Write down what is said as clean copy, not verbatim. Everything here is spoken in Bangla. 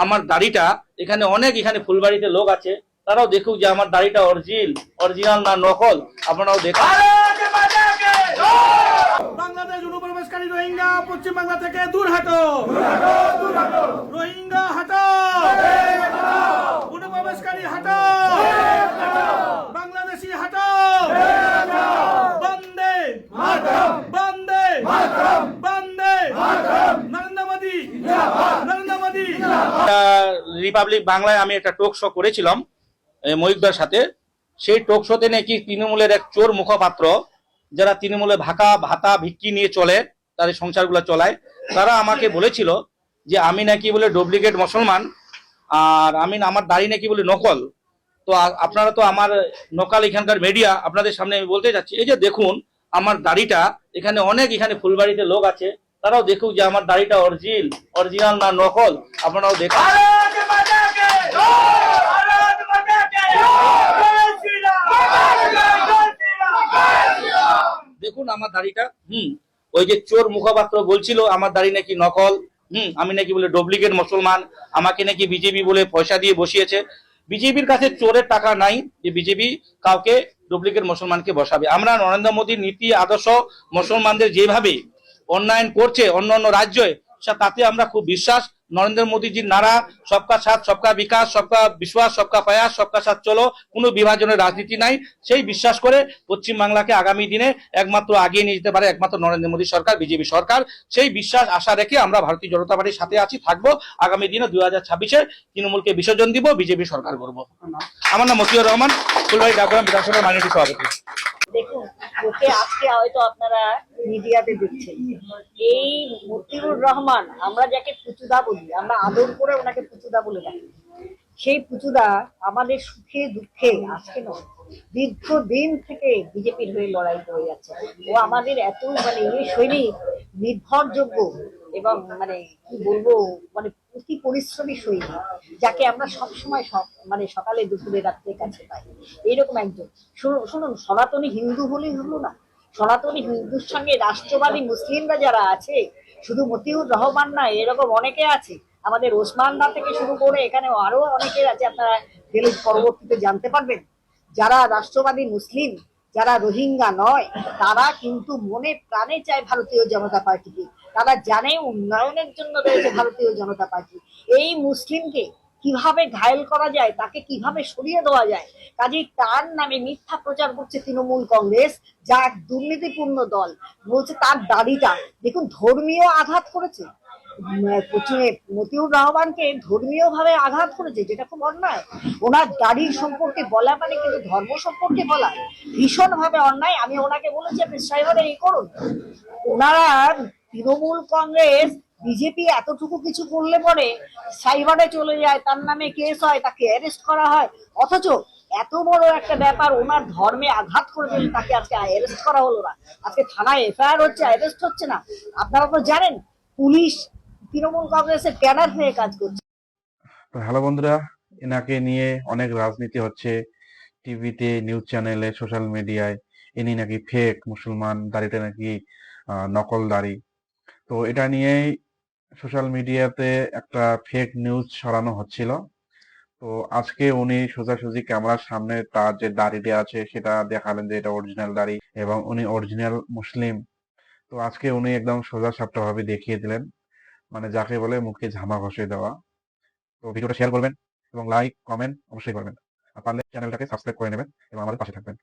আমার দাড়িটা এখানে এখানে ফুলবাড়িতে লোক আছে, তারাও দেখুক যে আমার দাড়িটা অরিজিনাল না নকল। আপনারাও দেখুন। বাংলাদেশ অনুপ্রবেশকারী রোহিঙ্গা পশ্চিম বাংলা থেকে দূর হাটো, রোহিঙ্গা হাটো, অনুপ্রবেশকারী হাটো, বাংলাদেশি হাটো, বন্দে বন্দে বন্দে নরেন্দ্র মোদী, নরেন্দ্র মোদী। রিপাবলিক বাংলায় আমি একটা টক শো করেছিলাম ময়ূকদার সাথে। সেই টক শোতে নাকি তৃণমূলের এক চোর মুখপাত্র, যারা তৃণমূলে ভাতা ভিক্ষি নিয়ে চলে, তাদের সংসারগুলো চলায়, তারা আমাকে বলেছিল যে আমি নাকি বলে ডুপ্লিকেট মুসলমান, আর আমার দাড়ি নাকি বলে নকল। তো আপনারা তো আমার নকল এখানকার মিডিয়া, আপনাদের সামনে আমি বলতে যাচ্ছি, এই যে দেখুন আমার দাড়িটা এখানে এখানে ফুলবাড়িতে লোক আছে, তারাও দেখুক যে আমার দাড়িটা অরিজিনাল না নকল। আপনারাও দেখুন। দেখুন আমার দাড়িটা। ওই যে চোর মুখপাত্র বলছিল আমার দাড়ি নাকি নকল, আমি নাকি বলে ডুপ্লিকেট মুসলমান, আমাকে নাকি বিজেপি বলে পয়সা দিয়ে বসিয়েছে। বিজেপির কাছে চোরের টাকা নাই যে বিজেপি কাউকে ডুপ্লিকেট মুসলমানকে বসাবে। আমরা নরেন্দ্র মোদীর নীতি আদর্শ মুসলমানদের যেভাবে উন্নয়ন করছে অন্য রাজ্যে, তাতে আমরা খুব বিশ্বাস। নরেন্দ্র মোদীজির নারা সবকা সাথ সবকা বিকাশ, সবকা বিশ্বাস, সবকা প্রয়াস, সবকা সাথ চলো, কোনো বিভাজনের রাজনীতি নাই, সেই বিশ্বাস করে পশ্চিম বাংলাকে আগামী দিনে একমাত্র আগিয়ে নিয়ে যেতে পারে একমাত্র নরেন্দ্র মোদী সরকার, বিজেপি সরকার। সেই বিশ্বাস আশা রেখে আমরা ভারতীয় জনতা পার্টির সাথে আছি, থাকবো। আগামী দিনে 2026-এ তৃণমূলকে বিসর্জন দিব, বিজেপি সরকার করব। আমার নাম মতিউর রহমান, ফুলবাড়ি ডাকগ্রাম বিধানসভার মাইনরিটি সভাপতি। দেখুন, ওকে আজকে হয়তো আপনারা মিডিয়াতে দেখছেন, এই মতিউর রহমান, আমরা যাকে পুচুদা বলি, আমরা আদর করে ওনাকে পুচুদা বলে ডাকি, সেই পুচুদা আমাদের সুখে দুঃখে আজকে নয়, দীর্ঘদিন থেকে বিজেপির হয়ে লড়াই করে যাচ্ছে। ও আমাদের এত সৈনিক, নির্ভরযোগ্য এবং কি বলবো, অতি পরিশ্রমী সৈনিক, যাকে আমরা সবসময় সকালে দুপুরে রাত্রে কাছে পাই। এইরকম একজন শুনুন, সনাতনী হিন্দু হলেই হলো না, সনাতনী হিন্দুর সঙ্গে রাষ্ট্রবাদী মুসলিমরা যারা আছে, শুধু মতিউর রহমান না, এরকম অনেকে আছে, আমাদের ওসমান দা থেকে শুরু করে এখানে আরো অনেকের আছে, আপনারা গেলে পরবর্তীতে জানতে পারবেন, যারা রাষ্ট্রবাদী মুসলিম, যারা রোহিঙ্গা নয়, তারা কিন্তু মনে প্রাণে চায় ভারতীয় জনতা পার্টিকে। তারা জানে উন্নয়নের জন্য রয়েছে ভারতীয় জনতা পার্টি। এই মুসলিমকে কিভাবে ঘায়েল করা যায়, তাকে কিভাবে সরিয়ে দেওয়া যায়, কাজেই তার নামে মিথ্যা প্রচার করছে তৃণমূল কংগ্রেস, যা এক দুর্নীতিপূর্ণ দল। বলছে তার দাড়িটা দেখুন ধর্মীয় আঘাত করেছে, মতিউর রহমানকে ধর্মীয় ভাবে আঘাত করেছে, যেটা খুব অন্যায়। ওনার দাড়ির সম্পর্কে বলা মানে কিন্তু ধর্ম সম্পর্কে বলা ভীষণ ভাবে অন্যায়। আমি ওনাকে বলেছি আপনি সাইবারে এই করুন। ওনারা তৃণমূল কংগ্রেস বিজেপি এতটুকু কিছু করলে পরে সাইবারে চলে যায়, তার নামে কেস হয়, তাকে অ্যারেস্ট করা হয়, অথচ এত বড় একটা ব্যাপার ওনার ধর্মে আঘাত করে দিলে তাকে আজকে অ্যারেস্ট করা হলো না। আজকে থানায় এফআইআর হচ্ছে, অ্যারেস্ট হচ্ছে না। আপনারা তো জানেন পুলিশ তৃণমূল কংগ্রেসের ক্যাডার হয়ে কাজ করছে। হ্যালো বন্ধুরা, এনাকে নিয়ে অনেক রাজনীতি হচ্ছে টিভিতে, নিউজ চ্যানেলে, সোশ্যাল মিডিয়ায়। ইনি নাকি ফেক মুসলমান, দাড়িটা নাকি নকল দাড়ি। তো এটা নিয়েই সোশ্যাল মিডিয়াতে একটা ফেক নিউজ ছড়ানো হচ্ছিল। তো আজকে উনি সোজাসুজি ক্যামেরার সামনে তার যে দাড়িটা আছে সেটা দেখালেন যে এটা অরিজিনাল দাড়ি এবং উনি অরিজিনাল মুসলিম। তো আজকে উনি একদম সোজা সাপটা ভাবে দেখিয়ে দিলেন, মানে যাকে বলে মুখে ঝামা ঘষে দেওয়া। তো ভিডিওটা শেয়ার করবেন এবং লাইক কমেন্ট অবশ্যই করবেন, আর পারলে চ্যানেলটাকে সাবস্ক্রাইব করে নেবেন এবং আমাদের পাশে থাকবেন।